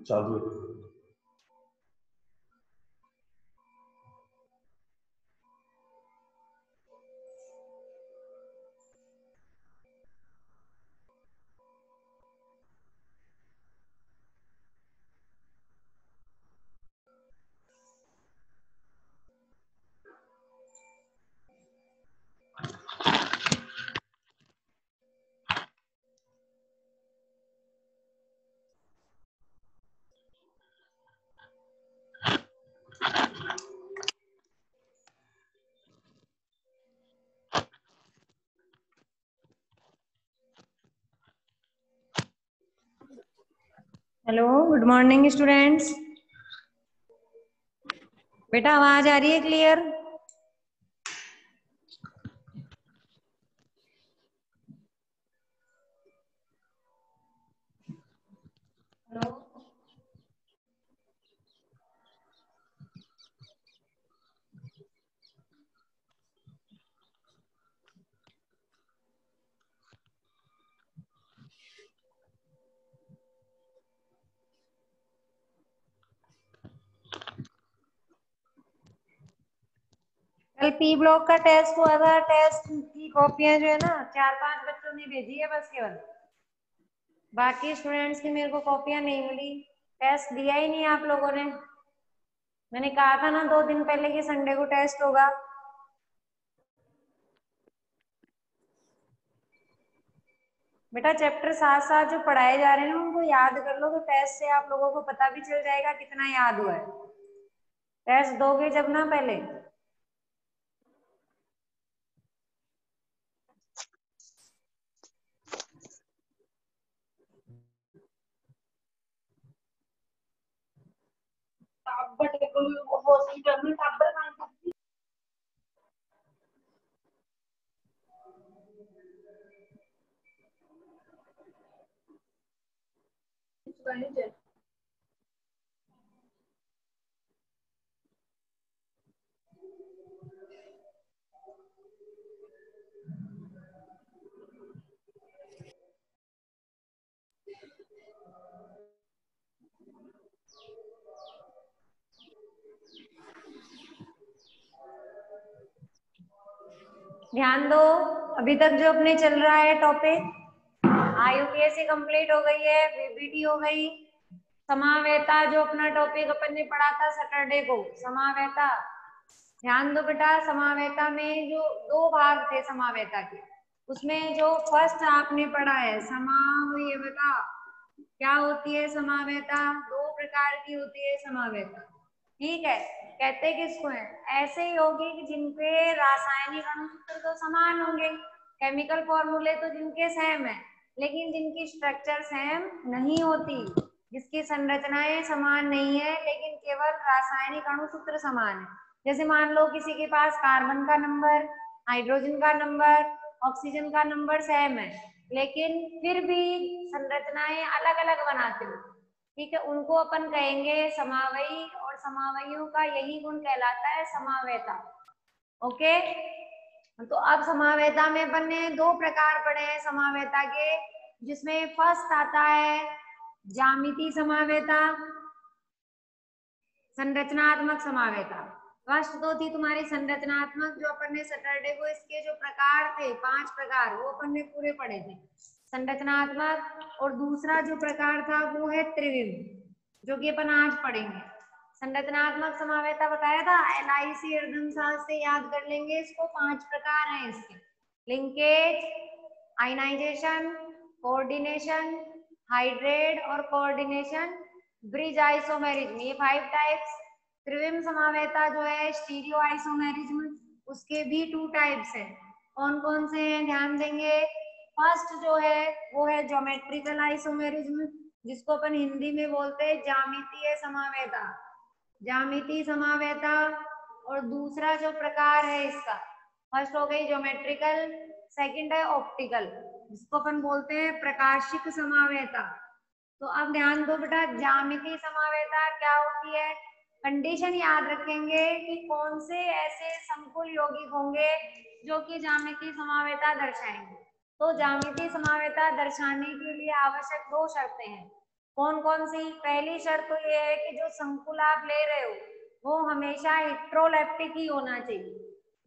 चालू है। Hello, good morning students. बेटा आवाज आ रही है क्लियर? हेलो। कल पी ब्लॉक का टेस्ट हुआ था। टेस्ट की कॉपियां जो है ना 4-5 बच्चों ने भेजी है बस केवल। बाकी स्टूडेंट्स की मेरे को कॉपियां नहीं मिली। टेस्ट दिया ही नहीं आप लोगों ने। मैंने कहा था ना 2 दिन पहले कि संडे को टेस्ट होगा। बेटा चैप्टर साथ साथ जो पढ़ाए जा रहे हैं उनको याद कर लो, तो टेस्ट से आप लोगों को पता भी चल जाएगा कितना याद हुआ है। टेस्ट दोगे जब ना पहले। ध्यान दो, अभी तक जो अपने चल रहा है टॉपिक, आईयूपीएससी कंप्लीट हो गई है, वीबीटी हो गई। समावेता जो अपना टॉपिक अपन ने पढ़ा था सैटरडे को, समावेता। ध्यान दो बेटा, समावेता में जो 2 भाग थे समावेता के, उसमें जो फर्स्ट आपने पढ़ा है समावेता। क्या होती है समावेता? 2 प्रकार की होती है समावेता। ठीक है, कहते किसको है? ऐसे यौगिक जिनके रासायनिक अणुसूत्र तो समान होंगे, केमिकल फॉर्मूले तो जिनके सेम है, लेकिन जिनकी स्ट्रक्चर सेम नहीं होती, जिसकी संरचनाएं समान नहीं है लेकिन केवल रासायनिक अणुसूत्र समान है। जैसे मान लो किसी के पास कार्बन का नंबर, हाइड्रोजन का नंबर, ऑक्सीजन का नंबर सेम है, लेकिन फिर भी संरचनाएं अलग अलग बनाते हो, ठीक है, उनको अपन कहेंगे समावयी, और समावयियों का यही गुण कहलाता है समावेता। ओके, तो अब समावेता में अपन ने 2 प्रकार पढ़े हैं समावेता के, जिसमें फर्स्ट आता है ज्यामिति समावेता, संरचनात्मक समावेता। फर्स्ट तो थी तुम्हारी संरचनात्मक, जो अपन ने सैटरडे को इसके जो प्रकार थे 5 प्रकार वो अपन ने पूरे पढ़े थे संरचनात्मक। और दूसरा जो प्रकार था वो है त्रिविम, जो कि अपन आज पढ़ेंगे। संरचनात्मक समावेता बताया था, LIC अर्धमशास्त्र से याद कर लेंगे इसको। 5 प्रकार हैं इसके: लिंकेज, आयनाइजेशन, कोऑर्डिनेशन, हाइड्रेट और कोऑर्डिनेशन, ब्रिज आइसोमेरिज्म, ये 5 टाइप्स। त्रिविम समावेता जो है स्टीरियो आइसोमेरिज्म, उसके भी 2 टाइप्स हैं। कौन कौन से हैं ध्यान देंगे। फर्स्ट जो है वो है ज्योमेट्रिकल आइसोमेरिज्म, जिसको अपन हिंदी में बोलते हैं ज्यामितीय समावेता, ज्यामितीय समावेता। और दूसरा जो प्रकार है इसका, फर्स्ट हो गई ज्योमेट्रिकल, सेकंड है ऑप्टिकल, जिसको अपन बोलते हैं प्रकाशिक समावेता। तो अब ध्यान दो बेटा, ज्यामितीय समावेता क्या होती है। कंडीशन याद रखेंगे कि कौन से ऐसे समकुल यौगिक होंगे जो कि ज्यामितीय समावेता दर्शाएंगे। तो ज्यामितीय समावेता दर्शाने के लिए आवश्यक 2 शर्तें हैं। कौन कौन सी? पहली शर्त तो ये है कि जो संकुल आप ले रहे हो वो हमेशा हेट्रोलेप्टिक ही होना चाहिए,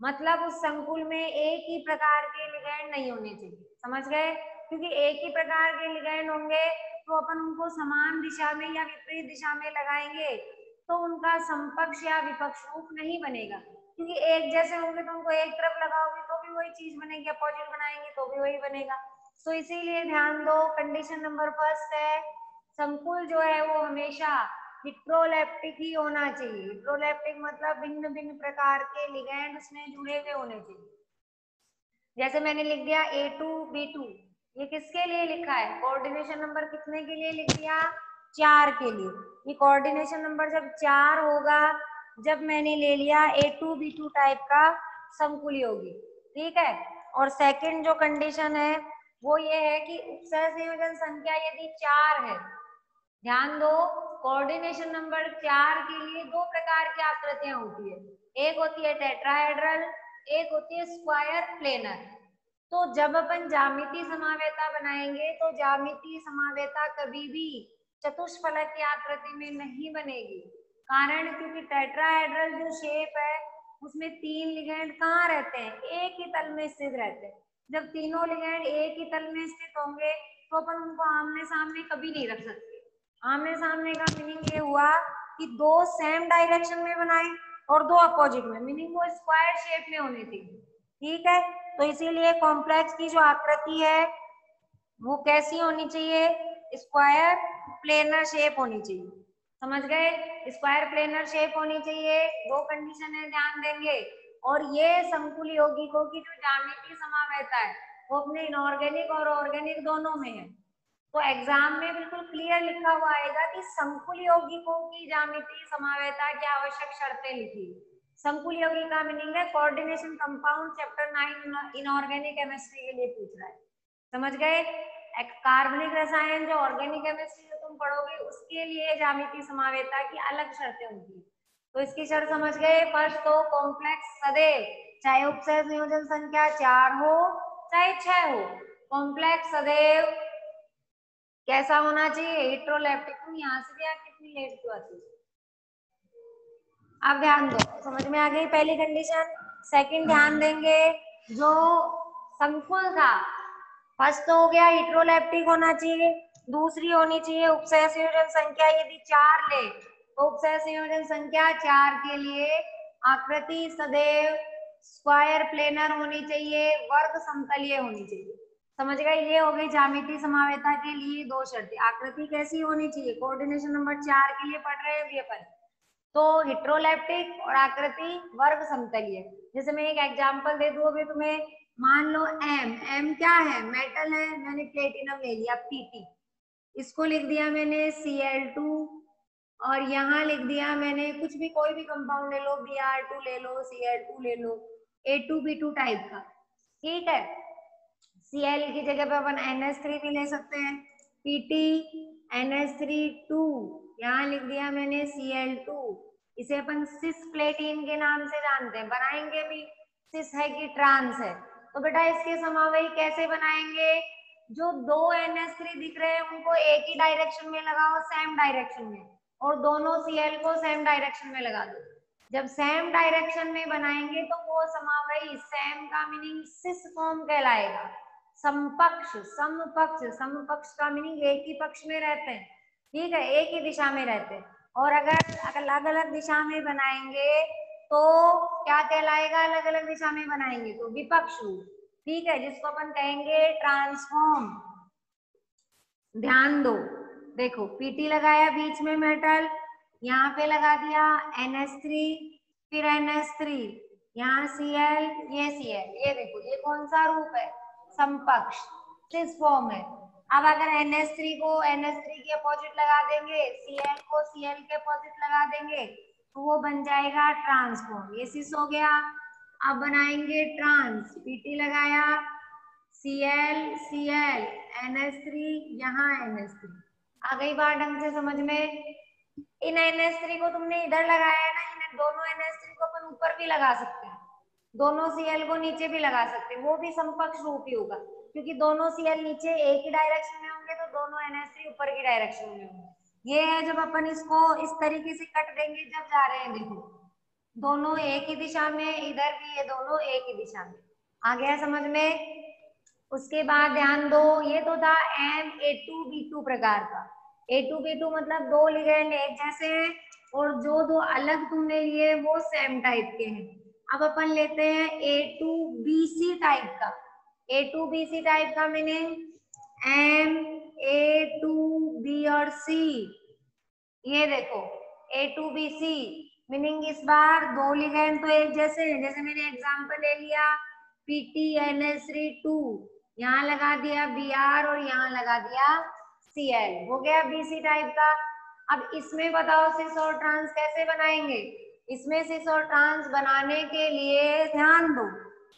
मतलब उस संकुल में एक ही प्रकार के लिगैंड नहीं होने चाहिए, समझ गए? क्योंकि एक ही प्रकार के लिगैंड होंगे तो अपन उनको समान दिशा में या विपरीत दिशा में लगाएंगे तो उनका समपक्ष या विपक्ष रूप नहीं बनेगा, क्योंकि एक जैसे होंगे तो उनको एक तरफ लगाओगे तो भी वही चीज बनेगी, अपोजिट बनाएंगे तो भी वही बनेगा। तो इसीलिए ध्यान दो, कंडीशन नंबर फर्स्ट है संकुल जो है वो हमेशा हिट्रोलेप्टिक ही होना चाहिए। हिट्रोलेप्टिक मतलब भिन्न भिन्न प्रकार के लिगैंड उसमें जुड़े हुए होने चाहिए। जैसे मैंने लिख दिया A2B2, ये किसके लिए लिखा है? कोऑर्डिनेशन नंबर कितने के लिए लिख दिया? 4 के लिए। ये कोऑर्डिनेशन नंबर जब 4 होगा जब मैंने ले लिया A2B2 टाइप का संकुल योगी, ठीक है। और सेकंड जो कंडीशन है वो ये है कि उपसह संयोजन संख्या यदि 4 है, ध्यान दो, कोऑर्डिनेशन नंबर 4 के लिए दो प्रकार की आकृतियां होती है, एक होती है टेट्राहेड्रल, एक होती है स्क्वायर प्लेनर। तो जब अपन ज्यामितीय समावेता बनाएंगे तो ज्यामितीय समावेता कभी भी चतुष्फलक की आकृति में नहीं बनेगी, कारण क्योंकि टेट्राहेड्रल जो शेप है उसमें 3 लिगैंड कहाँ रहते हैं? एक ही तल में स्थित रहते हैं। जब तीनों लिगैंड एक ही तल में स्थित होंगे तो अपन उनको आमने सामने कभी नहीं रख सकते। आमने सामने का मीनिंग ये हुआ कि दो सेम डायरेक्शन में बनाए और दो अपोजिट में, मीनिंग वो स्क्वायर शेप में होने चाहिए, ठीक है। तो इसीलिए कॉम्प्लेक्स की जो आकृति है वो कैसी होनी चाहिए? स्क्वायर प्लेनर शेप होनी चाहिए, समझ गए? स्क्वायर प्लेनर शेप होनी चाहिए। दो कंडीशन है, ध्यान देंगे। और ये संकुल यौगिकों की जो ज्यामितीय समावेता है वो अपने इनऑर्गेनिक और ऑर्गेनिक दोनों में है। तो एग्जाम में बिल्कुल क्लियर लिखा हुआ आएगा कि संकुल यौगिकों की ज्यामितीय समावेता की आवश्यक शर्तें लिखी। संकुल यौगिक का मीनिंग है coordination compound, chapter 9 inorganic chemistry के लिए पूछ रहा है, समझ गए? कार्बनिक रसायन जो ऑर्गेनिक केमिस्ट्री जो तुम पढ़ोगे उसके लिए ज्यामितीय समावेता की अलग शर्तें होती है। तो इसकी शर्त समझ गए? फर्स्ट तो कॉम्प्लेक्स सदैव, चाहे उपसह संयोजन संख्या 4 हो चाहे 6 हो, कॉम्प्लेक्स सदैव कैसा होना चाहिए? हेट्रोलेप्टिक। तुम यहाँ से भी आप कितनी लेट क्यों आती? अब ध्यान दो, समझ में आ गई पहली कंडीशन। सेकंड ध्यान देंगे, जो संकुल था फर्स्ट तो हो गया हेट्रोलेप्टिक होना चाहिए, दूसरी होनी चाहिए उपसह संयोजन संख्या यदि 4 ले तो उपसह संयोजन संख्या 4 के लिए आकृति सदैव स्क्वायर प्लेनर होनी चाहिए, वर्ग समतलीय होनी चाहिए, समझ गए? ये हो गई ज्यामितीय समावेता के लिए दो शर्तें। आकृति कैसी होनी चाहिए? कोऑर्डिनेशन नंबर 4 के लिए पढ़ रहे हैं अपन, तो हेट्रोलेप्टिक और आकृति वर्ग समतलीय। जैसे मैं एक एग्जांपल दे दूं अभी तुम्हें, मान लो एम क्या है? मेटल है, मैंने प्लेटिनम ले लिया Pt, इसको लिख दिया मैंने Cl2, और यहाँ लिख दिया मैंने कुछ भी, कोई भी कंपाउंड ले लो, Br2 ले लो, Cl2 ले लो, A2B2 टाइप का, ठीक है। Cl की जगह पे अपन NH3 भी ले सकते हैं, Pt NH3 2, यहाँ लिख दिया मैंने Cl2, इसे अपन सिस प्लेटिन के नाम से जानते हैं, बनाएंगे भी, सिस है कि ट्रांस है। तो बेटा इसके समावयी कैसे बनाएंगे? जो दो NH3 दिख रहे हैं उनको एक ही डायरेक्शन में लगाओ, सेम डायरेक्शन में, और दोनों Cl को सेम डायरेक्शन में लगा दो। जब सेम डायरेक्शन में बनाएंगे तो वो समावयी, सेम का मीनिंग सिस फॉर्म कहलाएगा। समपक्ष, समपक्ष, समपक्ष का मीनिंग एक ही पक्ष में रहते हैं, ठीक है, एक ही दिशा में रहते हैं। और अगर अलग अलग दिशा में बनाएंगे तो क्या कहलाएगा? अलग अलग दिशा में बनाएंगे तो विपक्ष रूप, ठीक है, जिसको अपन कहेंगे ट्रांसफॉर्म। ध्यान दो, देखो Pt लगाया बीच में मेटल, यहाँ पे लगा दिया NH3, फिर NH3, यहाँ Cl, ये Cl, ये देखो ये कौन सा रूप है? समपक्ष, सिस फॉर्म है। अब अगर NH3 को NH3 के अपोजिट लगा देंगे, Cl को Cl के अपोजिट लगा देंगे तो वो बन जाएगा ट्रांसफॉर्म, ये सिस हो गया। अब बनाएंगे ट्रांस, Pt लगाया, Cl Cl NH3, यहाँ NH3, आ गई बात ढंग से समझ में? इन NH3 को तुमने इधर लगाया है ना, इन दोनों NH3 को अपन ऊपर भी लगा सकते हैं, दोनों Cl को नीचे भी लगा सकते हैं, वो भी समपक्ष रूप ही होगा, क्योंकि दोनों Cl नीचे एक ही डायरेक्शन में होंगे तो दोनों NH3 ऊपर की डायरेक्शन में होगा। ये है जब अपन इसको इस तरीके से कट देंगे, जब जा रहे हैं देखो दोनों एक ही दिशा में, इधर भी ये दोनों एक ही दिशा में। आ गया समझ में? उसके बाद ध्यान दो, ये तो था MA2B2 प्रकार का। A2B2 मतलब दो लिगेंड एक जैसे हैं और जो दो अलग तुमने लिए वो सेम टाइप के हैं। अब अपन लेते हैं A2BC टाइप का। A2BC टाइप का मीनिंग MA2B और C। ये देखो A2BC मीनिंग इस बार दो लिगेंड तो एक जैसे हैं, जैसे मैंने एग्जांपल ले लिया PTNS3 यहाँ लगा दिया Br और यहाँ लगा दिया Cl, हो गया BC टाइप का। अब इसमें बताओ सिस और ट्रांस कैसे बनाएंगे? इसमें सिस और ट्रांस बनाने के लिए ध्यान दो,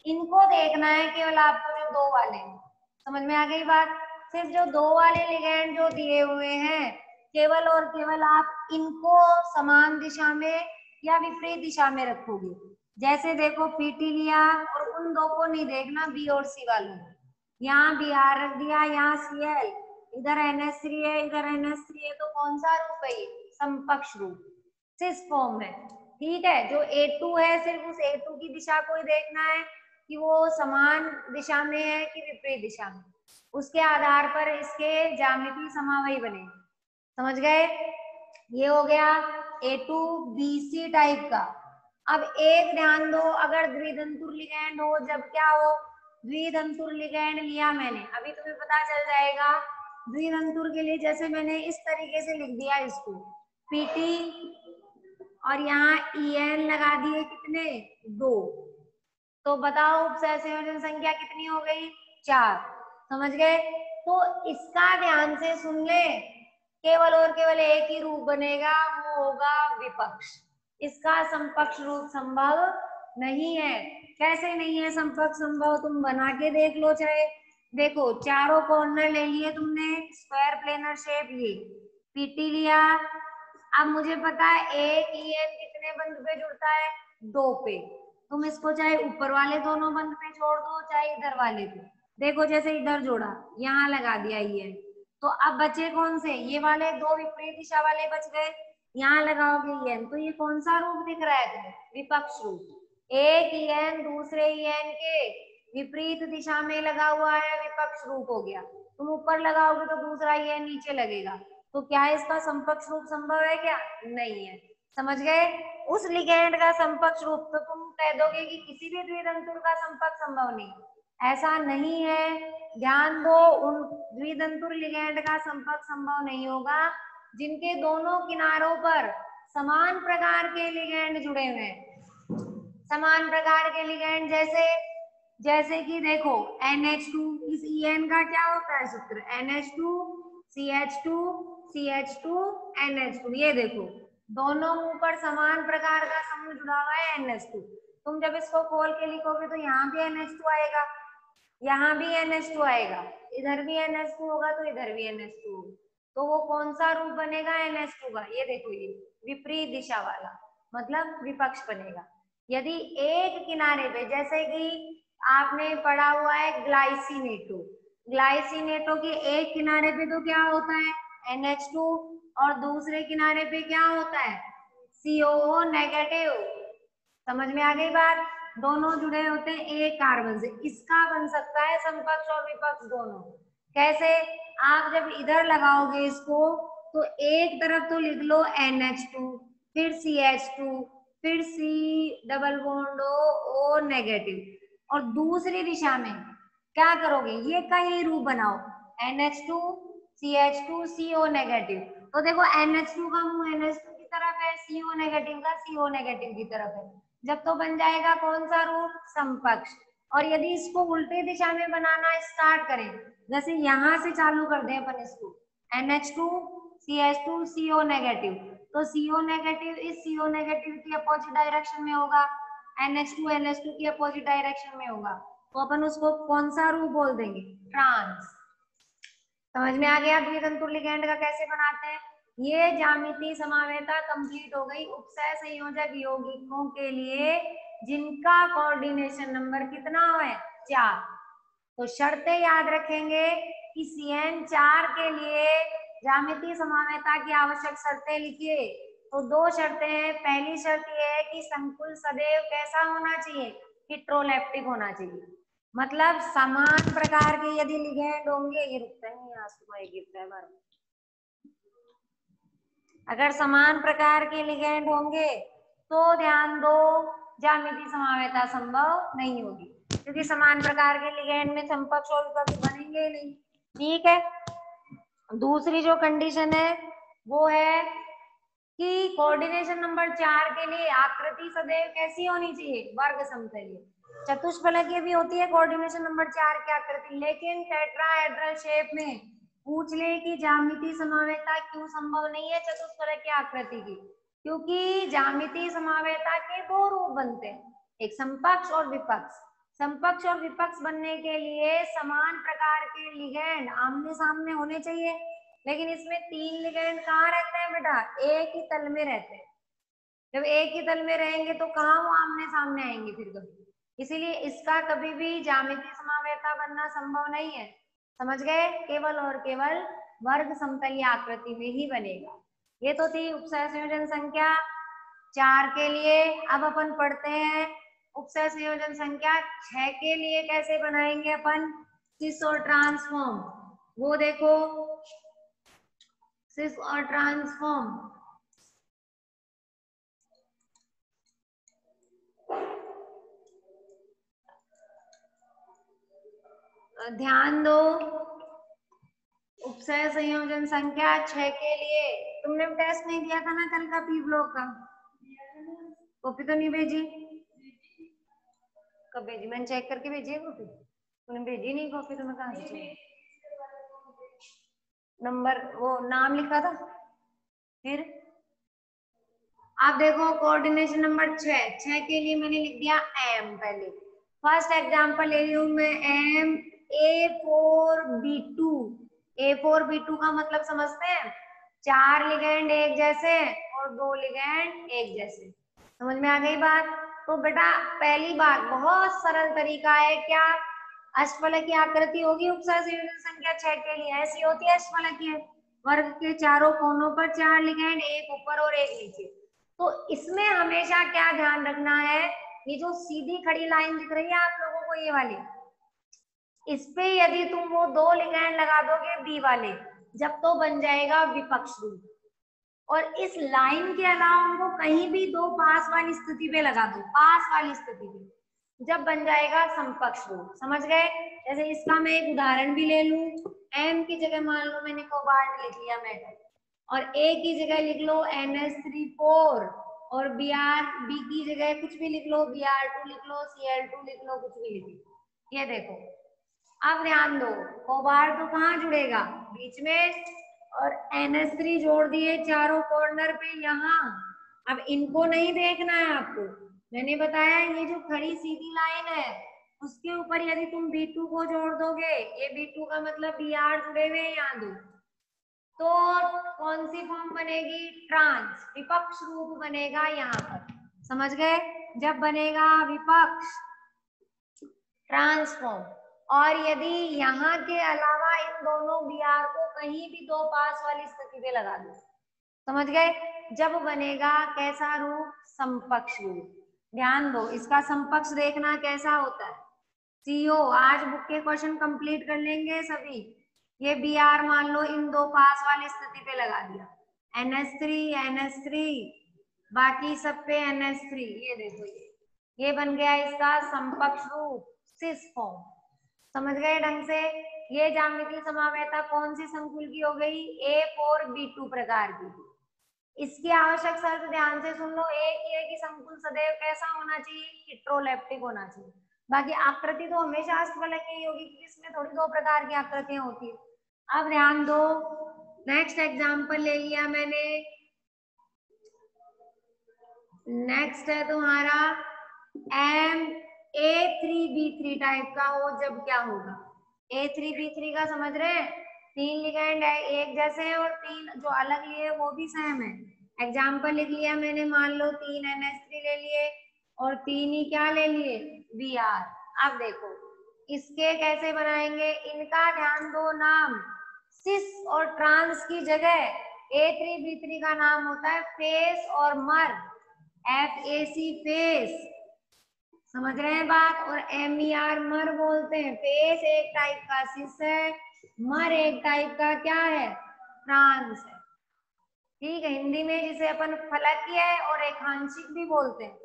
इनको देखना है केवल आपको, जो दो वाले हैं। समझ में आ गई बात? सिर्फ जो दो वाले लिगेंड जो दिए हुए हैं, केवल और केवल आप इनको समान दिशा में या विपरीत दिशा में रखोगे। जैसे देखो पीटी लिया और उन दो को नहीं देखना, बी और सी वालों को। यहाँ Br रख दिया, यहाँ Cl, इधर NH3 है, इधर NH3 है, तो कौन सा रूप है ये? समकक्ष रूप, सिस फॉर्म में। ठीक है, जो A2 है सिर्फ उस A2 की दिशा को ही देखना है कि वो समान दिशा में है कि विपरीत दिशा में, उसके आधार पर इसके ज्यामितीय समावयव बनेंगे। समझ गए? ये हो गया A2BC टाइप का। अब एक ध्यान दो, अगर द्वितंतुर लिगैंड हो, जब क्या हो? द्वितंतुर लिगैंड लिया मैंने, अभी तुम्हें पता चल जाएगा द्वितंतुर के लिए। जैसे मैंने इस तरीके से लिख दिया इसको PT और यहाँ EN लगा दिए, कितने? 2। तो बताओ उपसहसंयोजन संख्या कितनी हो गई? 4। समझ गए? तो इसका ध्यान से सुन ले, केवल और केवल एक ही रूप बनेगा, वो होगा विपक्ष। इसका समकक्ष रूप संभव नहीं है। कैसे नहीं है समकक्ष संभव? तुम बना के देख लो चाहे। देखो चारों कॉर्नर ले लिए तुमने, स्क्वायर प्लेनर शेप, ये पीटी लिया। अब मुझे पता है एक EN कितने बंद पे जुड़ता है? 2 पे। तुम इसको चाहे ऊपर वाले दोनों बंद पे जोड़ दो, चाहे इधर वाले पे। देखो जैसे इधर जोड़ा, यहाँ लगा दिया EN, तो अब बचे कौन से? ये वाले दो विपरीत दिशा वाले बच गए, यहाँ लगाओगे EN, तो ये कौन सा रूप दिख रहा है तुम्हें? विपक्ष रूप। एक EN दूसरे EN के विपरीत दिशा में लगा हुआ है, विपक्ष रूप हो गया। तुम ऊपर लगाओगे तो दूसरा EN नीचे लगेगा, तो क्या इसका समकक्ष रूप संभव है क्या? नहीं है। समझ गए? उस लिगैंड का समकक्ष रूप, तो तुम कह दोगे कि किसी भी द्वितंतुर का समकक्ष संभव नहीं, ऐसा नहीं है। ध्यान दो, उन द्वितंतुर लिगैंड का संपर्क संभव नहीं होगा जिनके दोनों किनारों पर समान प्रकार के लिगैंड जुड़े हुए हैं। समान प्रकार के लिगैंड जैसे कि देखो NH2, इस EN का क्या होता है सूत्र? NH2 CH2 CH2 NH2। ये देखो दोनों मुंह पर समान प्रकार का समूह जुड़ा हुआ है NH2। तुम जब इसको खोल के लिखोगे तो यहाँ भी NH2 आएगा, यहाँ भी NH2 आएगा, इधर भी NH2 होगा तो इधर भी NH2 होगा। तो वो कौन सा रूप बनेगा NH2 का? ये देखो, ये विपरीत दिशा वाला, मतलब विपक्ष बनेगा। यदि एक किनारे पे, जैसे कि आपने पढ़ा हुआ है ग्लाइसिनेटो, ग्लाइसिनेटो के एक किनारे पे तो क्या होता है? NH2, और दूसरे किनारे पे क्या होता है? COO negative. समझ में आ गई बात? दोनों जुड़े होते हैं एक कार्बन से। इसका बन सकता है समकक्ष और विपक्ष दोनों। कैसे? आप जब इधर लगाओगे इसको, तो एक तरफ तो लिख लो NH2, फिर CH2, फिर C double bond O negative, और दूसरी दिशा में क्या करोगे? ये का ही रूप बनाओ, NH2 CH2 CO नेगेटिव। तो देखो NH2 का मुंह NH2 की तरफ है, CO नेगेटिव का CO नेगेटिव की तरफ है। जब तो बन जाएगा कौन सा रूप? समकक्ष। और यदि इसको उल्टी दिशा में बनाना स्टार्ट करें, जैसे यहाँ से चालू कर दें अपन इसको, NH2 CH2 CO नेगेटिव, तो CO नेगेटिव इस CO नेगेटिव की अपोजिट डायरेक्शन में होगा, NH2 NH2 की अपोजिट डायरेक्शन में होगा, तो अपन उसको कौन सा रूप बोल देंगे? ट्रांस। समझ में आ गया द्वितंतुर लिगैंड का कैसे बनाते हैं? ये ज्यामितीय समावेता कंप्लीट हो गई उपसह संयोजक यौगिकों के लिए जिनका कोऑर्डिनेशन नंबर कितना है? 4। तो शर्तें याद रखेंगे कि CN4 के लिए ज्यामितीय समवेता की आवश्यक शर्तें लिखिए। तो दो शर्तें हैं। पहली शर्त यह है कि संकुल सदैव कैसा होना चाहिए, हेटेरोलेप्टिक होना चाहिए। मतलब समान प्रकार के यदि लिगेंड होंगे, ये रुकता नहीं है आंसू गिरता है बार। अगर समान प्रकार के लिगेंड होंगे तो ध्यान दो ज्यामितीय समवेता संभव नहीं होगी, क्योंकि समान प्रकार के लिगेंड में समकक्ष और विपक्ष बनेंगे ही नहीं। ठीक है। दूसरी जो कंडीशन है वो है कि कोऑर्डिनेशन नंबर 4 के लिए आकृति सदैव कैसी होनी चाहिए, वर्ग समतलीय। चतुष्फलकीय भी होती है कोऑर्डिनेशन नंबर 4 की आकृति, लेकिन टेट्राहेड्रल शेप में पूछ ले कि ज्यामितीय समवेता क्यों संभव नहीं है चतुष्फलकीय आकृति की, क्योंकि ज्यामितीय समवेता के दो रूप बनते हैं, एक समकक्ष और विपक्ष। समकक्ष और विपक्ष बनने के लिए समान प्रकार के लिगेंड आमने सामने होने चाहिए, लेकिन इसमें 3 लिगेंड कहाँ रहते हैं बेटा, एक ही तल में रहते हैं। जब एक ही तल में रहेंगे तो कहाँ वो आमने सामने आएंगे फिर कभी, इसीलिए इसका कभी भी ज्यामितीय समवेता बनना संभव नहीं है। समझ गए, केवल और केवल वर्ग समतलीय आकृति में ही बनेगा। ये तो थी उपसय संयोजन संख्या 4 के लिए। अब अपन पढ़ते हैं उपसय संयोजन संख्या 6 के लिए कैसे बनाएंगे अपन सिस और ट्रांसफॉर्म। वो देखो सिस और ट्रांसफॉर्म, ध्यान दो उपसय संयोजन संख्या 6 के लिए। तुमने टेस्ट नहीं दिया था ना कल का पी ब्लॉक का, कॉपी तो नहीं भेजी? कब भेजी? मैंने चेक करके भेजी है कॉपी, तूने भेजी नहीं कॉपी तो मैं कहाँ से चाहिए? नंबर वो नाम लिखा था। फिर आप देखो कोऑर्डिनेशन नंबर 6 के लिए मैंने लिख दिया एम। पहले फर्स्ट एग्जांपल ले रही हूं मैं, एम A4B2। A4B2 का मतलब समझते हैं, 4 लिगेंड एक जैसे और 2 लिगेंड एक जैसे। समझ में आ गई बात? तो बेटा पहली बात बहुत सरल तरीका है, क्या अष्टफलकीय आकृति होगी उपसय संयोजन संख्या 6 के लिए, ऐसी होती है अष्टफलकीय, वर्ग के चारों कोनों पर 4 लिगेंड, एक ऊपर और एक नीचे। तो इसमें हमेशा क्या ध्यान रखना है, ये जो सीधी खड़ी लाइन दिख रही है आप लोगों को ये वाली, इस पे यदि तुम वो 2 लिगेंड लगा दोगे बी वाले, जब तो बन जाएगा विपक्ष रूप। और इस लाइन के अलावा उनको कहीं भी 2 पास वाली स्थिति पे लगा दो, पास वाली स्थिति पे, जब बन जाएगा समकक्ष रूप। समझ गए? जैसे इसका मैं एक उदाहरण भी ले लूं, एम की जगह मान लो मैंने कोबाल्ट लिख लिया मेटल, और ए की जगह लिख लो NH3 और बी की जगह कुछ भी लिख लो, Br2 लिख लो, Cl2 लिख लो, कुछ भी लिख लो। ये देखो अब ध्यान दो, कोबाल्ट तो कहाँ जुड़ेगा, बीच में, और NH3 जोड़ दिए चारों कॉर्नर पे यहाँ। अब इनको नहीं देखना है आपको, मैंने बताया ये जो खड़ी सीधी लाइन है उसके ऊपर यदि तुम B2 को जोड़ दोगे, ये B2 का मतलब Br जुड़े हुए यहाँ दो, तो कौन सी फॉर्म बनेगी, ट्रांस, विपक्ष रूप बनेगा यहाँ पर। समझ गए? जब बनेगा विपक्ष ट्रांसफॉर्म, और यदि यहाँ के अलावा इन दोनों Br को कहीं भी 2 पास वाली स्थिति पे लगा दो, समझ गए, जब बनेगा कैसा रूप, समपक्ष रूप। ध्यान दो इसका समपक्ष देखना कैसा होता है, CO। आज बुक के क्वेश्चन कंप्लीट कर लेंगे सभी। ये Br मान लो इन 2 पास वाली स्थिति पे लगा दिया, NH3 बाकी सब पे NH3, ये देखो ये बन गया इसका समपक्ष रूप, सिस फॉर्म। समझ गए ढंग से? ये ज्यामितीय समवेता कौन सी संकुल की हो गई, A4B2 प्रकार की। इसकी आवश्यक शर्त ध्यान से सुन लो, एक ही है कि संकुल सदैव कैसा होना चाहिए, हेटेरोलेप्टिक होना चाहिए। बाकी आकृति तो हमेशा अष्टफलकीय होगी, क्योंकि इसमें थोड़ी 2 प्रकार की आकृतियां होती है। अब ध्यान दो, नेक्स्ट एग्जांपल ले लिया मैंने, नेक्स्ट है तुम्हारा A3B3 टाइप का हो, जब क्या होगा, A3B3 का समझ रहे हैं, 3 लिगेंड है एक जैसे हैं और 3 जो अलग लिए वो भी सेम है। एग्जाम्पल लिख लिया मैंने, मान लो 3 NH3 ले लिए और 3 ही क्या ले लिए, Br। अब देखो इसके कैसे बनाएंगे, इनका ध्यान दो नाम सिस और ट्रांस की जगह A3B3 का नाम होता है फेस और मर, FAC फेस, समझ रहे हैं बात। और MER मर बोलते हैं। फेस एक टाइप का सिस है, मर एक टाइप का क्या है, ट्रांस है। ठीक है, हिंदी में जिसे अपन फलकीय और रेखांशिक भी बोलते हैं,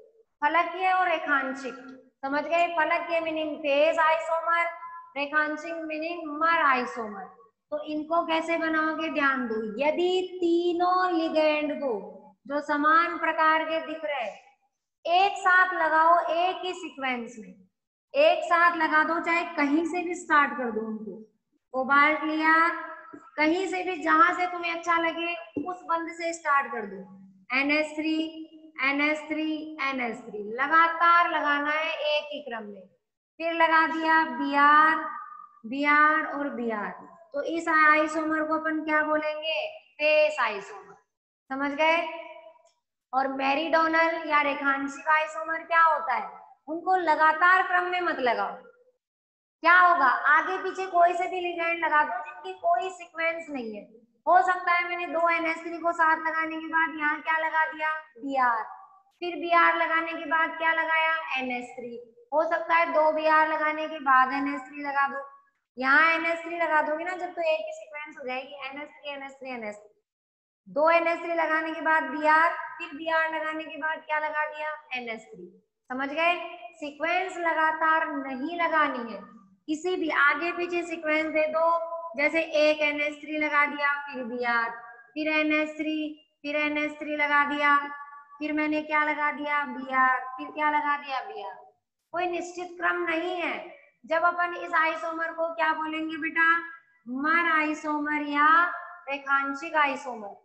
फलकीय और रेखांशिक, समझ गए। फलकीय मीनिंग फेस आइसोमर, रेखांशिक मीनिंग मर आइसोमर। तो इनको कैसे बनाओगे, ध्यान दो। यदि तीनों लिगेंड को जो समान प्रकार के दिख रहे हैं एक साथ लगाओ, एक ही सीक्वेंस में एक साथ लगा दो, चाहे कहीं से भी स्टार्ट कर दो उनको, कोबाल्ट लिया, कहीं से भी जहां से तुम्हें अच्छा लगे उस बंद से स्टार्ट कर दो, NH3 NH3 NH3 लगातार लगाना है एक ही क्रम में। फिर लगा दिया Br Br और Br, तो इस आइसोमर को अपन क्या बोलेंगे, फेस आइसोमर, समझ गए। और मेरीडोनल या रेखांशिक आइसोमर क्या होता है, उनको लगातार क्रम में मत लगाओ, क्या होगा, आगे पीछे कोई से भी लिगेंड लगा दो जिनकी कोई सीक्वेंस नहीं है। हो सकता है मैंने दो NH3 को साथ लगाने के बाद यहाँ क्या लगा दिया, Br, फिर Br लगाने के बाद क्या लगाया, NH3, हो सकता है दो Br लगाने के बाद NH3 लगा दो, यहाँ NH3 लगा दोगे ना जब, तो एक ही सीक्वेंस हो जाएगी, NH3 NH3 NH3, दो NH3 लगाने के बाद Br, फिर Br लगाने के बाद क्या लगा दिया, NH3, समझ गए। सीक्वेंस लगातार नहीं लगानी है, किसी भी आगे पीछे सीक्वेंस दे दो, जैसे एक NH3 लगा दिया, फिर Br, फिर NH3, फिर NH3 लगा दिया, फिर मैंने क्या लगा दिया, Br, फिर क्या लगा दिया, Br, कोई निश्चित क्रम नहीं है। जब अपन इस आइसोमर को क्या बोलेंगे बेटा, मर आइसोमर या रेखांशिक आइसोमर।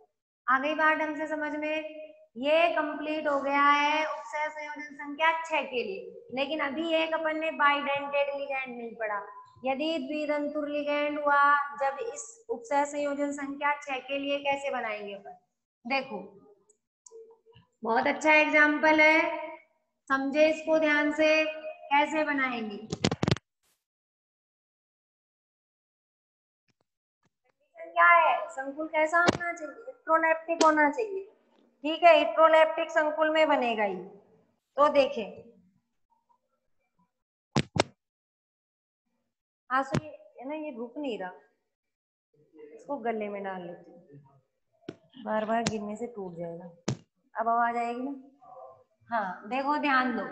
आ गई बात ढंग से समझ में। ये कंप्लीट हो गया है उपसय संयोजन संख्या 6 के लिए, लेकिन अभी एक अपन ने बाइडेंटेड लिगैंड नहीं पढ़ा। यदि द्विदंतुर लिगैंड हुआ जब इस उपसय संयोजन संख्या 6 के लिए कैसे बनाएंगे अपन, देखो बहुत अच्छा एग्जाम्पल है, समझे इसको ध्यान से, कैसे बनाएंगे। क्या है, संकुल कैसा होना चाहिए, इलेक्ट्रोलैप्टिक होना चाहिए, ठीक है, इलेक्ट्रोलैप्टिक संकुल में बनेगा ये। तो देखें आंसू है ना, ये रुक नहीं रहा, इसको गले में डाल लेती हूँ, बार बार गिरने से टूट जाएगा। अब आवाज आएगी ना, हाँ देखो ध्यान दो।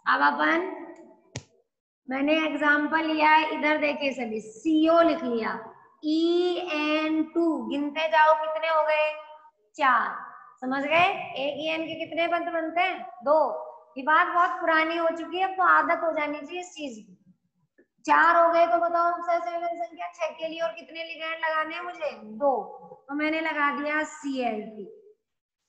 अब अपन मैंने एग्जाम्पल लिया है, इधर देखे सभी, CO लिख लिया, EN2 गिनते जाओ कितने हो गए, 4, समझ गए। एक EN के कितने बंद बनते हैं, 2। ये बात बहुत पुरानी हो चुकी है, अब तो आदत हो जानी चाहिए इस चीज की। 4 हो गए तो बताओ संख्या 6 के लिए और कितने लिगैंड लगाने हैं मुझे, 2, तो मैंने लगा दिया Cl2।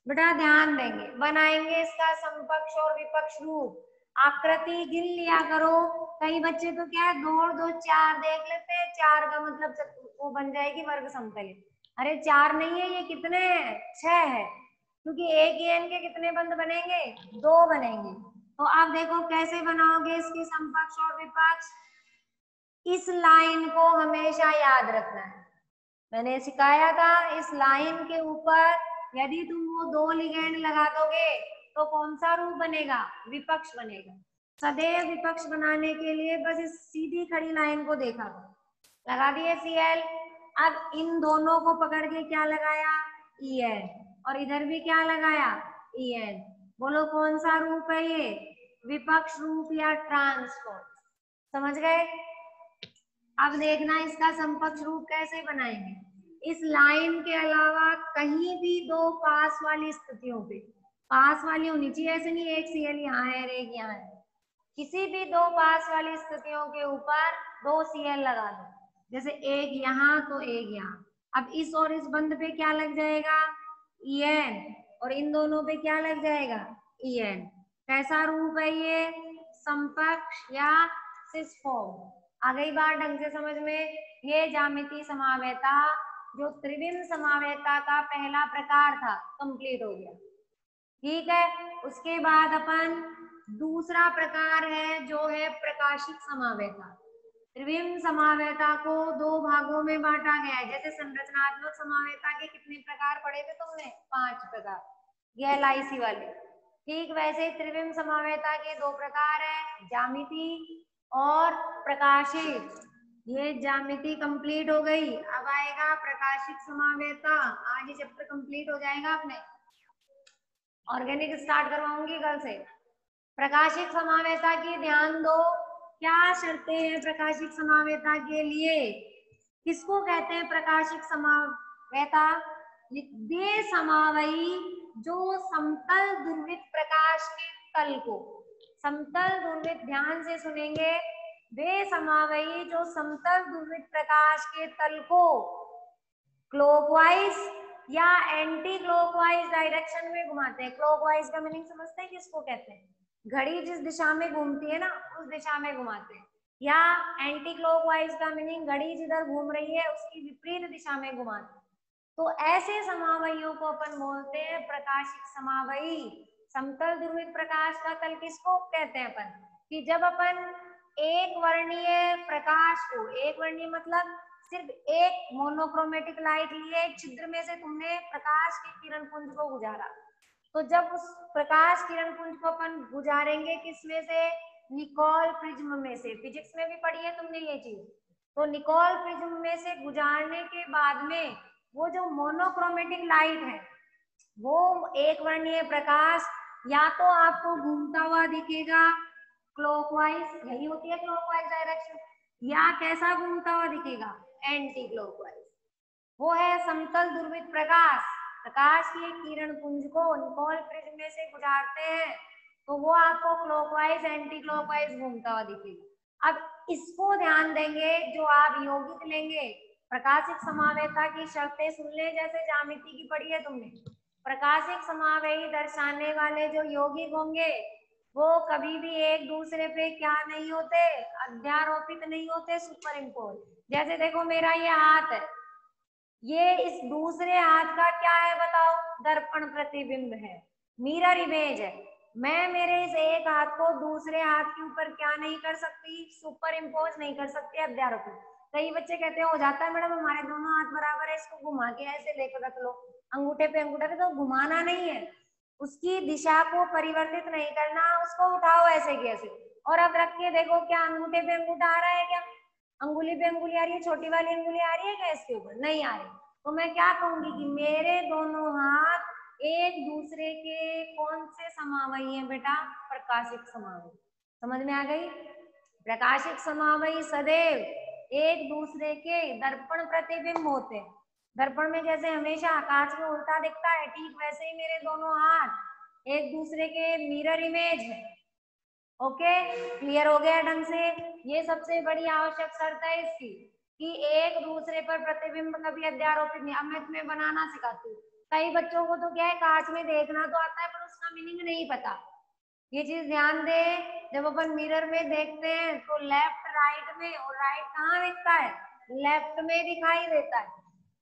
बेटा ध्यान देंगे, बनाएंगे इसका समकक्ष और विपक्ष रूप, आकृति गिन लिया करो। कई बच्चे तो क्या है, 2 और 2 4 देख लेते हैं, 4 का मतलब वो बन जाएगी वर्ग समतल। अरे 4 नहीं है, ये कितने हैं, 6 है, क्योंकि एक EN के कितने बंद बनेंगे, 2 बनेंगे। तो आप देखो कैसे बनाओगे इसकी समकक्ष और विपक्ष। इस लाइन को हमेशा याद रखना है, मैंने सिखाया था, इस लाइन के ऊपर यदि तुम वो 2 लिगेंड लगा दोगे तो कौन सा रूप बनेगा, विपक्ष बनेगा। सदैव विपक्ष बनाने के लिए बस इस सीधी खड़ी लाइन को देखा करो, लगा दिए Cl। अब इन दोनों को पकड़ के क्या लगाया, En, और इधर भी क्या लगाया, En। बोलो कौन सा रूप है ये, विपक्ष रूप या ट्रांसफॉर्म, समझ गए। अब देखना इसका समकक्ष रूप कैसे बनाएंगे। इस लाइन के अलावा कहीं भी 2 पास वाली स्थितियों पे, पास वाली होनी चाहिए, ऐसे नहीं एक Cl यहाँ है और एक यहाँ है, किसी भी 2 पास वाली स्थितियों के ऊपर 2 Cl लगा दो, जैसे एक यहाँ तो एक यहाँ। अब इस और इस बंद पे क्या लग जाएगा, En, और इन दोनों पे क्या लग जाएगा, En। कैसा रूप है ये, समकक्ष या सिस फॉर्म। आ गई बात ढंग से समझ में। ये ज्यामितीय समावेता जो त्रिविम समावेता का पहला प्रकार था कंप्लीट हो गया, ठीक है। उसके बाद अपन दूसरा प्रकार है जो है प्रकाशिक समावेता। त्रिविम समावेता को दो भागों में बांटा गया है। जैसे संरचनात्मक समावेता के कितने प्रकार पढ़े थे तुमने? 5 प्रकार, ये LIC वाले। ठीक वैसे त्रिविम समावेता के 2 प्रकार है, ज्यामिति और प्रकाशिक। ये ज्यामिति कंप्लीट हो गई, अब आएगा प्रकाशिक समावेता। आज ये चैप्टर कंप्लीट हो जाएगा अपने। ऑर्गेनिक स्टार्ट करवाऊंगी कल से। प्रकाशिक समावेता की ध्यान दो, क्या शर्तें हैं प्रकाशिक समावेता के लिए? किसको कहते हैं प्रकाशिक समावेता? वे समावयी जो समतल ध्रुवित प्रकाश के तल को, समतल ध्रुवित, ध्यान से सुनेंगे, वे समावयी जो समतल ध्रुवित प्रकाश के तल को क्लॉकवाइज या एंटी क्लॉकवाइज डायरेक्शन में घुमाते हैं। क्लॉकवाइज का मीनिंग समझते हैं किसको कहते हैं? घड़ी जिस दिशा में घूमती है ना, उस दिशा में घुमाते हैं। या एंटी क्लॉकवाइज का मीनिंग घड़ी जिधर घूम रही है उसकी विपरीत दिशा में घुमाते हैं। तो ऐसे समावयियों को अपन बोलते हैं प्रकाशिक समावयी। समतल ध्रुवित प्रकाश का तल किसको कहते हैं अपन? कि जब अपन एक वर्णीय प्रकाश को, एक वर्णीय मतलब सिर्फ एक मोनोक्रोमेटिक लाइट लिए, एक छिद्र में से तुमने प्रकाश के किरण पुंज को गुजारा, तो जब उस प्रकाश किरण पुंज को अपन गुजारेंगे किसमें से? निकोल प्रिज्म में से। फिजिक्स में भी पढ़ी है तुमने ये चीज। तो निकोल प्रिज्म में से गुजारने के बाद में वो जो मोनोक्रोमेटिक लाइट है, वो एक वर्णीय प्रकाश या तो आपको घूमता हुआ दिखेगा क्लॉकवाइज, यही होती है क्लॉकवाइज डायरेक्शन, या कैसा घूमता हुआ दिखेगा? Anti clockwise. वो है समतल ध्रुवित प्रकाश। प्रकाश के किरण पुंज को निकोल प्रिज्म में से गुजारते हैं तो वो आपको क्लॉकवाइज एंटी क्लॉकवाइज घूमता हुआ दिखेगा। अब इसको ध्यान देंगे, जो आप यौगिक लेंगे, प्रकाशिक समावेता की शर्तें सुन ले, जैसे ज्यामिति की पढ़ी है तुमने। प्रकाशिक समावेही दर्शाने वाले जो यौगिक होंगे वो कभी भी एक दूसरे पे क्या नहीं होते? अध्यारोपित नहीं होते, सुपर इम्पोज। जैसे देखो मेरा ये हाथ है, ये इस दूसरे हाथ का क्या है बताओ? दर्पण प्रतिबिंब है, मिरर इमेज है। मैं मेरे इस एक हाथ को दूसरे हाथ के ऊपर क्या नहीं कर सकती? सुपर इम्पोज नहीं कर सकती, अध्यारोपित। कई बच्चे कहते हैं हो जाता है मैडम, हमारे दोनों हाथ बराबर है, इसको घुमा के ऐसे लेकर रख लो, अंगूठे पे अंगूठा, तो घुमाना नहीं है, उसकी दिशा को परिवर्तित नहीं करना, उसको उठाओ ऐसे कैसे, और अब रख के देखो क्या अंगूठे पे अंगूठा आ रहा है? क्या अंगुली पे अंगुली आ रही है? छोटी वाली अंगुली आ रही है क्या इसके ऊपर? नहीं आ रही। तो मैं क्या कहूंगी कि मेरे दोनों हाथ एक दूसरे के कौन से समावयी हैं बेटा? प्रकाशिक समावयी। समझ में आ गई? प्रकाशिक समावयी सदैव एक दूसरे के दर्पण प्रतिबिंब होते हैं। दर्पण में जैसे हमेशा कांच में उल्टा दिखता है, ठीक वैसे ही मेरे दोनों हाथ एक दूसरे के मिरर इमेज है। ओके, क्लियर हो गया ढंग से? ये सबसे बड़ी आवश्यक शर्त है इसकी, कि एक दूसरे पर प्रतिबिंब कभी अध्यारोपित नहीं। अब मैं तुम्हें बनाना सिखाती हूँ। कई बच्चों को तो क्या है, कांच में देखना तो आता है पर उसका मीनिंग नहीं पता। ये चीज ध्यान दे, जब अपन मिरर में देखते हैं तो लेफ्ट राइट में, और राइट कहाँ दिखता है? लेफ्ट में दिखाई देता है।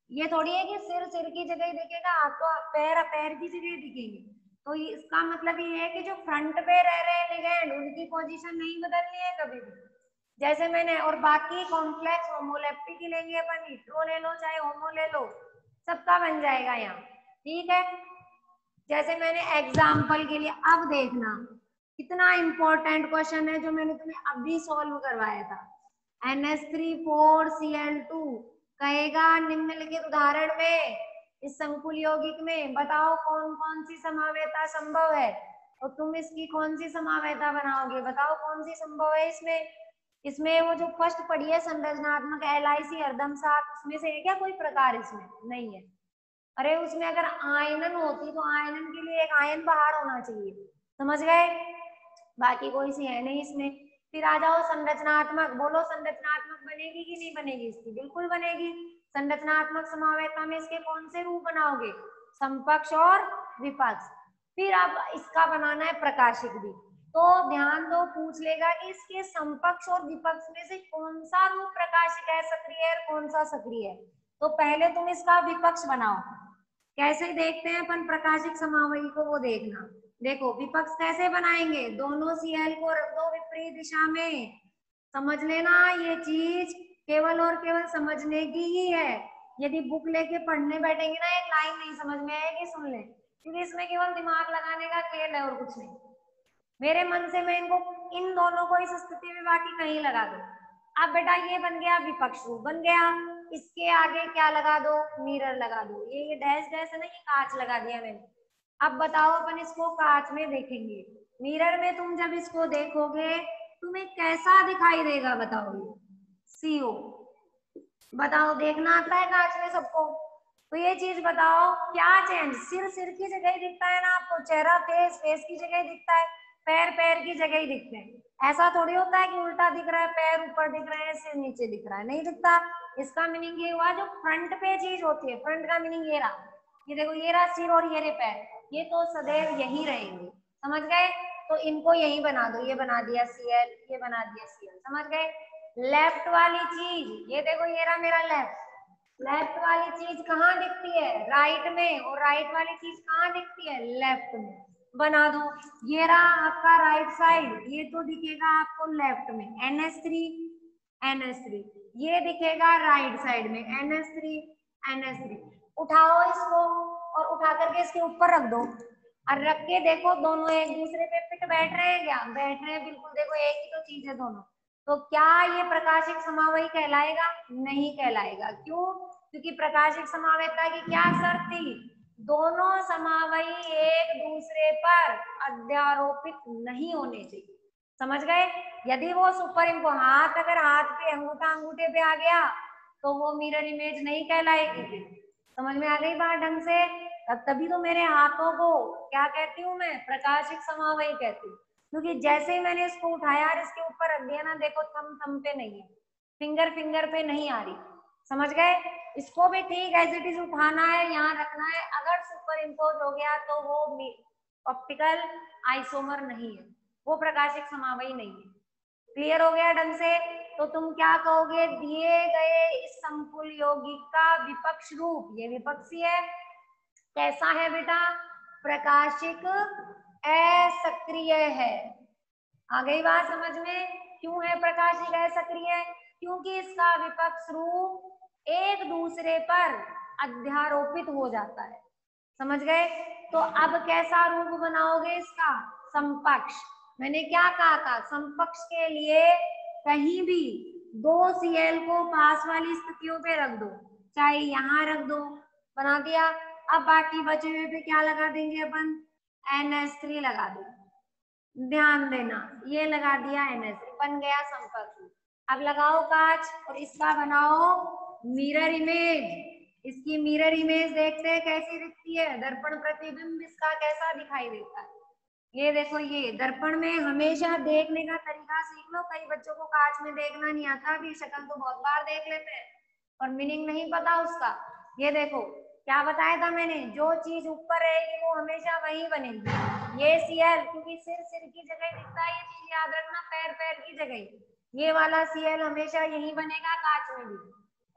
ये थोड़ी है कि सिर की जगह दिखेगा, आपको पैर की जगह दिखेंगे। तो इसका मतलब ये है कि जो फ्रंट पे रह रहे हैं लिगेंड, उनकी पोजीशन नहीं बदलनी है कभी भी। जैसे मैंने, और बाकी कॉम्प्लेक्स होमोलेप्टिक लेंगे अपन, हिट्रो ले लो चाहे होमो ले लो, सबका बन जाएगा यहाँ। ठीक है, जैसे मैंने एग्जाम्पल के लिए, अब देखना कितना इंपॉर्टेंट क्वेश्चन है जो मैंने तुम्हें अभी सॉल्व करवाया था। NH3 4Cl2 कहेगा निम्नलिखित उदाहरण में इस संकुल यौगिक में बताओ कौन कौन सी समावेता संभव है, और तुम इसकी कौन सी समावेता बनाओगे? बताओ कौन सी संभव है इसमें? इसमें वो जो फर्स्ट पढ़ी है संरचनात्मक LIC हरदम साथ, उसमें से है क्या कोई प्रकार? इसमें नहीं है। अरे उसमें अगर आयनन होती तो आयनन के लिए एक आयन बाहर होना चाहिए, समझ गए? बाकी कोई सी है नहीं इसमें। फिर आ जाओ संरचनात्मक, बोलो संरचनात्मक बनेगी कि नहीं बनेगी इसकी? बिल्कुल बनेगी। संरचनात्मक समावेता में इसके कौन से रूप बनाओगे? समपक्ष और विपक्ष। फिर अब इसका बनाना है प्रकाशिक भी, तो ध्यान दो, पूछ लेगा कि इसके समपक्ष और विपक्ष में से कौन सा रूप प्रकाशिक है, सक्रिय है, कौन सा सक्रिय है। तो पहले तुम इसका विपक्ष बनाओ। कैसे देखते हैं अपन प्रकाशिक समावयी को, वो देखना। देखो विपक्ष कैसे बनाएंगे, दोनों Cl को रख दो विपरीत दिशा में। समझ लेना ये चीज केवल और केवल समझने की ही है। यदि बुक लेके पढ़ने बैठेंगे ना, एक लाइन नहीं समझ में आएगी, सुन ले, क्योंकि इसमें केवल दिमाग लगाने का खेल है और कुछ नहीं। मेरे मन से मैं इनको, इन दोनों को इस स्थिति में बाकी कहीं लगा दो। अब बेटा ये बन गया विपक्ष रूप बन गया, इसके आगे क्या लगा दो, मिरर लगा दो। ये डैश डैश है ना, ये कांच लगा दिया मैंने। अब बताओ अपन इसको कांच में देखेंगे, मिरर में तुम जब इसको देखोगे तुम्हें कैसा दिखाई देगा बताओ, सीओ। बताओ देखना आता है कांच में सबको, तो ये चीज बताओ क्या चेंज, सिर की जगह ही दिखता है ना आपको, चेहरा फेस की जगह ही दिखता है, पैर की जगह ही दिखते हैं। ऐसा थोड़ी होता है कि उल्टा दिख रहा है, पैर ऊपर दिख रहे हैं, सिर नीचे दिख रहा है, नहीं दिखता। इसका मीनिंग ये हुआ जो फ्रंट पे चीज होती है, फ्रंट का मीनिंग ये रहा, ये देखो ये रहा सिर और ये रहे पैर, ये तो सदैव यही रहेंगे। समझ गए, तो इनको यही बना दो, ये बना दिया Cl, ये बना दिया Cl। समझ गए। लेफ्ट वाली चीज ये देखो, ये रहा मेरा लेफ्ट वाली चीज कहाँ दिखती है, राइट में, और राइट वाली चीज कहाँ दिखती है, लेफ्ट में। बना दो, ये रहा आपका राइट साइड, ये तो दिखेगा आपको लेफ्ट में NH3, ये दिखेगा राइट साइड में NH3। उठाओ इसको और उठा करके इसके ऊपर रख दो, और रख के देखो दोनों एक दूसरे पे फिट बैठ रहे हैं क्या, बैठ रहे हैं बिल्कुल। देखो एक ही तो चीज है दोनों, तो क्या ये प्रकाशिक समावयी कहलाएगा, नहीं कहलाएगा। क्यों, क्योंकि प्रकाशिक समावेयता की क्या शर्त थी, दोनों समावयी एक दूसरे पर अध्यारोपित नहीं होने चाहिए। समझ गए। यदि वो सुपर इम्पो, हाथ अगर हाथ पे अंगूठा अंगूठे पे आ गया तो वो मिरर इमेज नहीं कहलाएगी। समझ में आ गई बात ढंग से। तभी तो मेरे हाथों को क्या कहती हूँ मैं, प्रकाशिक समावयी कहती हूँ, क्योंकि जैसे ही मैंने इसको उठाया और इसके ऊपर रख दिया ना, देखो थम पे नहीं है, फिंगर पे नहीं आ रही। समझ गए। इसको भी ठीक एज इट इज उठाना है, यहाँ रखना है। अगर सुपर इम्पोज हो गया तो वो ऑप्टिकल आइसोमर नहीं है, वो प्रकाशिक समावयी नहीं है। क्लियर हो गया ढंग से। तो तुम क्या कहोगे, दिए गए इस संकुल यौगिक का विपक्ष रूप, ये विपक्षी है, कैसा है बेटा, प्रकाशिक असक्रिय है। आ गई बात समझ में, क्यों है प्रकाशिक असक्रिय, क्योंकि इसका विपक्ष रूप एक दूसरे पर अध्यारोपित हो जाता है। समझ गए। तो अब कैसा रूप बनाओगे इसका, समपक्ष। मैंने क्या कहा था, समपक्ष के लिए कहीं भी दो Cl को पास वाली स्थितियों पे रख दो, चाहे यहाँ रख दो, बना दिया। अब बाकी बचे हुए पे क्या लगा देंगे अपन, NH3 लगा देंगे। ध्यान देना, ये लगा दिया NH3, बन गया समपक्ष। अब लगाओ कांच और इसका बनाओ मिरर इमेज। इसकी मिरर इमेज देखते हैं कैसी दिखती है, दर्पण प्रतिबिंब इसका कैसा दिखाई देता है। ये देखो, ये दर्पण में हमेशा देखने का तरीका सीख लो। कई बच्चों को कांच में देखना नहीं आता, भी शक्ल तो बहुत बार देख लेते हैं और मीनिंग नहीं पता उसका। ये देखो क्या बताया था मैंने, जो चीज ऊपर रहेगी वो हमेशा वही बनेगी। ये Cl, क्योंकि सिर की जगह दिखता है, ये चीज याद रखना, पैर की जगह। ये वाला Cl हमेशा यही बनेगा कांच में भी,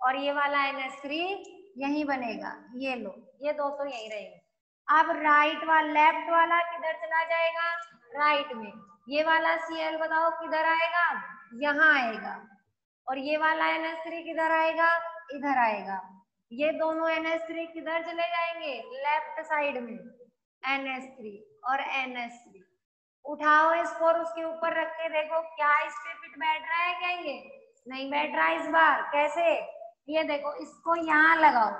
और ये वाला NH3 यही बनेगा। ये लो, ये दो तो यही रहेंगे। अब लेफ्ट वाला किधर चला जाएगा, राइट में। ये वाला Cl बताओ किधर आएगा, यहाँ आएगा। और ये वाला NH3 किधर आएगा, इधर आएगा। ये दोनों NH3 किधर चले जाएंगे, लेफ्ट साइड में, NH3 और NH3। उठाओ इसको और उसके ऊपर रख के देखो क्या इस पे फिट बैठ रहा है क्या, ये नहीं बैठ रहा इस बार। कैसे, ये देखो इसको यहाँ लगाओ,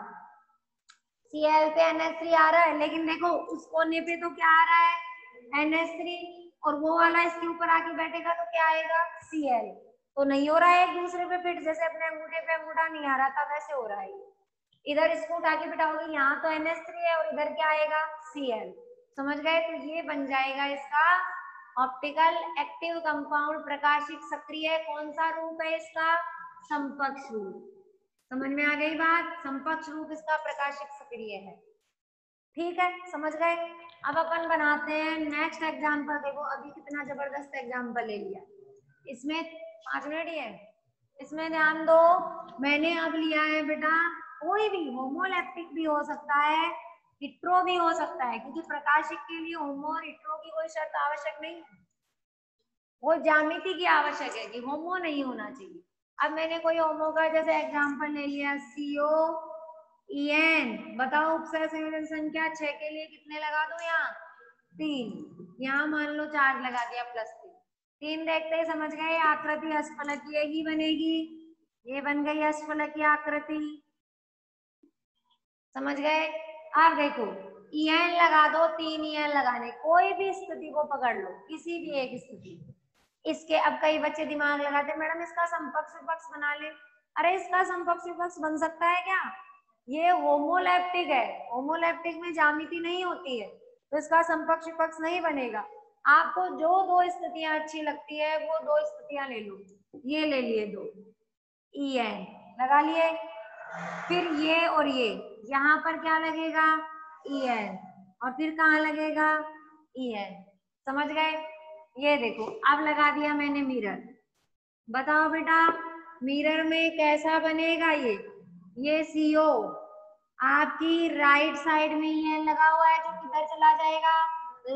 Cl पे NH3 आ रहा है, लेकिन देखो उस कोने पे तो क्या आ रहा है, NH3, और वो वाला इसके ऊपर आके बैठेगा तो क्या आएगा, Cl। तो नहीं हो रहा है एक दूसरे पे फिट, जैसे अपने अंगूठे पे अंगूठा नहीं आ रहा था वैसे हो रहा है। इधर इसको उठा के बिठाओगे, यहाँ तो NH3 है और इधर क्या आएगा, Cl। समझ गए। तो ये बन जाएगा इसका ऑप्टिकल एक्टिव कंपाउंड, प्रकाशिक सक्रिय। कौन सा रूप है इसका, समपक्ष रूप। समझ में आ गई बात, समपक्ष रूप इसका प्रकाशिक सक्रिय है। ठीक है, समझ गए। अब अपन बनाते हैं नेक्स्ट एग्जाम्पल। देखो अभी कितना जबरदस्त एग्जाम्पल ले लिया, इसमें 5 मिनट ही है। इसमें ध्यान दो, मैंने अब लिया है बेटा, कोई भी होमोलैप्टिक भी हो सकता है, इट्रो भी हो सकता है, क्योंकि प्रकाशिक के लिए होमो और इट्रो की कोई शर्त आवश्यक नहीं है, वो ज्यामिति की आवश्यक है कि होमो नहीं होना चाहिए। अब मैंने कोई होमो का जैसे एग्जांपल ले लिया, COEN, बताओ उपसर्ग संयोजन संख्या 6 के लिए कितने लगा दूं, यहाँ 3, यहाँ मान लो 4 लगा दिया +3, 3 देखते ही समझ गए आकृति अष्टफलकीय ही बनेगी, ये बन गई अष्टफलकीय आकृति, समझ गए। अब देखो EN लगा दो, 3 EN लगाने, कोई भी स्थिति को पकड़ लो, किसी भी एक स्थिति, इसके अब कई बच्चे दिमाग लगाते मैडम इसका समकक्ष विपक्ष बना ले, अरे इसका समकक्ष विपक्ष बन सकता है क्या, ये होमोलैप्टिक है, होमोलैप्टिक में ज्यामिति नहीं होती है, तो इसका समकक्ष विपक्ष नहीं बनेगा। आपको जो दो स्थितियां अच्छी लगती है वो दो स्थितियां ले लो, ये ले लिए 2 EN लगा लिए, फिर ये और ये, यहाँ पर क्या लगेगा EN, और फिर कहाँ लगेगा EN, समझ गए। ये देखो अब लगा दिया मैंने मिरर, बताओ बेटा मिरर में कैसा बनेगा ये CO आपकी राइट साइड में EN लगा हुआ है, जो किधर चला जाएगा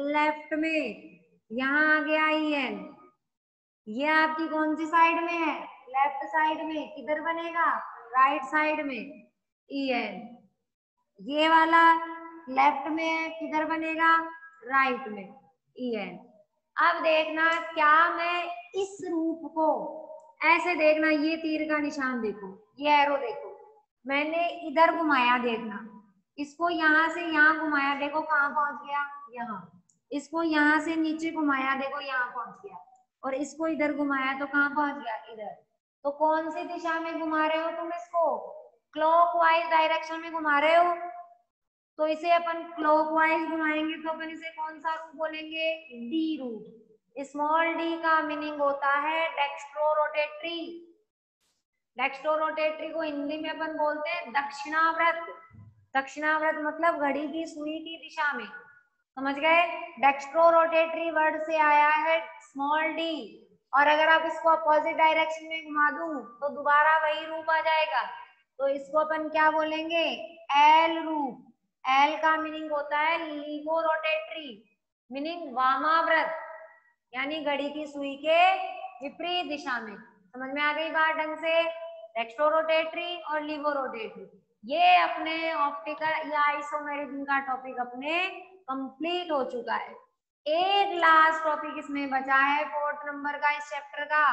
लेफ्ट में, यहाँ आ गया EN, ये आपकी कौन सी साइड में है, लेफ्ट साइड में, किधर बनेगा राइट साइड में EN, ये वाला लेफ्ट में है, किधर बनेगा राइट में EN। अब देखना क्या मैं इस रूप को ऐसे देखना, ये तीर का निशान देखो, ये एरो देखो, मैंने इधर घुमाया, देखना इसको यहाँ से यहाँ घुमाया, देखो कहाँ पहुंच गया यहाँ, इसको यहाँ से नीचे घुमाया, देखो यहाँ पहुंच गया, और इसको इधर घुमाया तो कहाँ पहुंच गया इधर। तो कौन सी दिशा में घुमा रहे हो तुम इसको, क्लॉकवाइज डायरेक्शन में घुमा रहे हो, तो इसे अपन क्लॉकवाइज घुमाएंगे तो अपन इसे कौन सा रूप बोलेंगे, डी रूप। स्मॉल डी का मीनिंग होता है डेक्स्ट्रोरोटेटरी, डेक्स्ट्रोरोटेटरी को हिंदी में अपन बोलते हैं दक्षिणाव्रत, दक्षिणाव्रत मतलब घड़ी की सुई की दिशा में, समझ गए। डेक्स्ट्रोरोटेटरी वर्ड से आया है स्मॉल डी, और अगर आप इसको अपोजिट डायरेक्शन में घुमा दूं तो दोबारा वही रूप आ जाएगा, तो इसको अपन क्या बोलेंगे, एल रूप। एल का मीनिंग होता है लीवोरोटेटरी, मीनिंग वामाव्रत, यानी घड़ी की सुई के विपरीत दिशा में। समझ में आ गई बात ढंग से, डेक्स्ट्रोरोटेटरी और लीवोरोटेटरी। ये अपने ऑप्टिकल या आइसोमेरिज्म का टॉपिक अपने कंप्लीट हो चुका है। एक लास्ट टॉपिक इसमें बचा है 4th नंबर का इस चैप्टर का,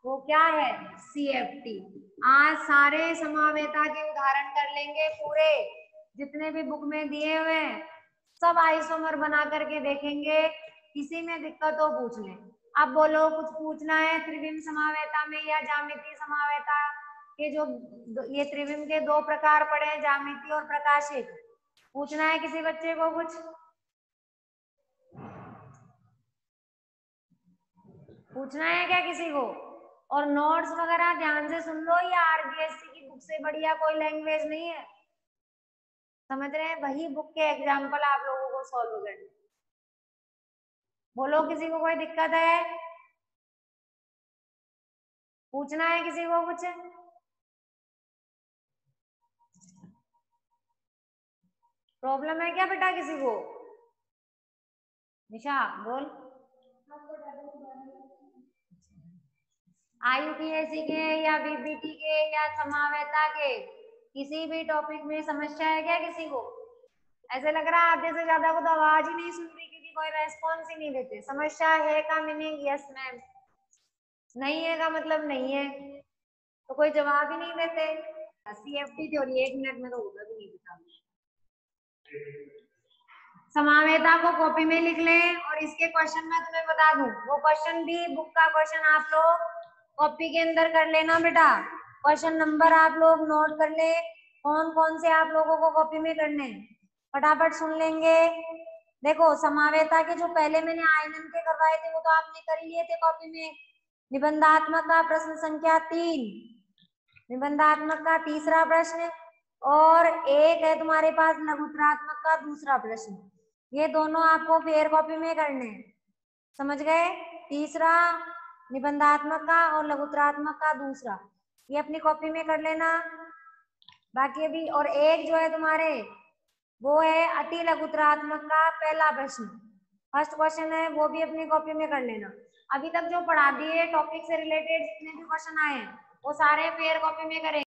वो क्या है, CFT। आज सारे समावेता के उदाहरण कर लेंगे, पूरे जितने भी बुक में दिए हुए हैं सब आइसोमर बना करके देखेंगे, किसी में दिक्कत हो पूछ लें। अब बोलो कुछ पूछना है त्रिविम समावेता में या ज्यामितीय समावेता के, जो ये त्रिविम के 2 प्रकार पड़े हैं, ज्यामितीय और प्रकाशिक, पूछना है किसी बच्चे को कुछ, पूछना है क्या किसी को। और नोट्स वगैरह ध्यान से सुन लो, या RBSC की बुक से बढ़िया कोई लैंग्वेज नहीं है, समझ रहे हैं, वही बुक के एग्जाम्पल आप लोगों को सॉल्व करने। बोलो किसी को कोई दिक्कत है, पूछना है किसी को कुछ, प्रॉब्लम है क्या बेटा किसी को, निशा बोल। IUPAC के या BBT के या समावेता के किसी भी टॉपिक में समस्या है क्या किसी को, ऐसे लग रहा है आधे से ज्यादा को तो आवाज ही नहीं सुन रही, क्योंकि कोई रेस्पॉन्स ही नहीं देते। समस्या है का मीनिंग यस मैम, नहीं है का मतलब नहीं है, तो कोई जवाब ही नहीं देते। CFT थ्योरी 1 मिनट में तो होगा भी नहीं बता। समावेता को कॉपी में लिख लें, और इसके क्वेश्चन मैं तुम्हें बता दूं, वो क्वेश्चन भी बुक का क्वेश्चन आप लोग कॉपी के अंदर कर लेना बेटा, क्वेश्चन नंबर आप लोग नोट कर ले, कौन कौन से आप लोगों को कॉपी में करने, फटाफट सुन लेंगे। देखो समावेता के जो पहले मैंने आयनन के करवाए थे वो तो आपने कर लिए थे कॉपी में, निबंधात्मक का प्रश्न संख्या 3, निबंधात्मक का तीसरा प्रश्न, और एक है तुम्हारे पास लघुत्रात्मक का दूसरा प्रश्न, ये दोनों आपको फेयर कॉपी में करने हैं, समझ गए। तीसरा निबंधात्मक का और लघुत्रात्मक का दूसरा, ये अपनी कॉपी में कर लेना। बाकी अभी और एक जो है तुम्हारे वो है अति लघुत्तरात्मक का पहला प्रश्न। फर्स्ट क्वेश्चन है, वो भी अपनी कॉपी में कर लेना। अभी तक जो पढ़ा दिए टॉपिक से रिलेटेड जितने भी क्वेश्चन आए हैं वो सारे पेयर कॉपी में करेंगे।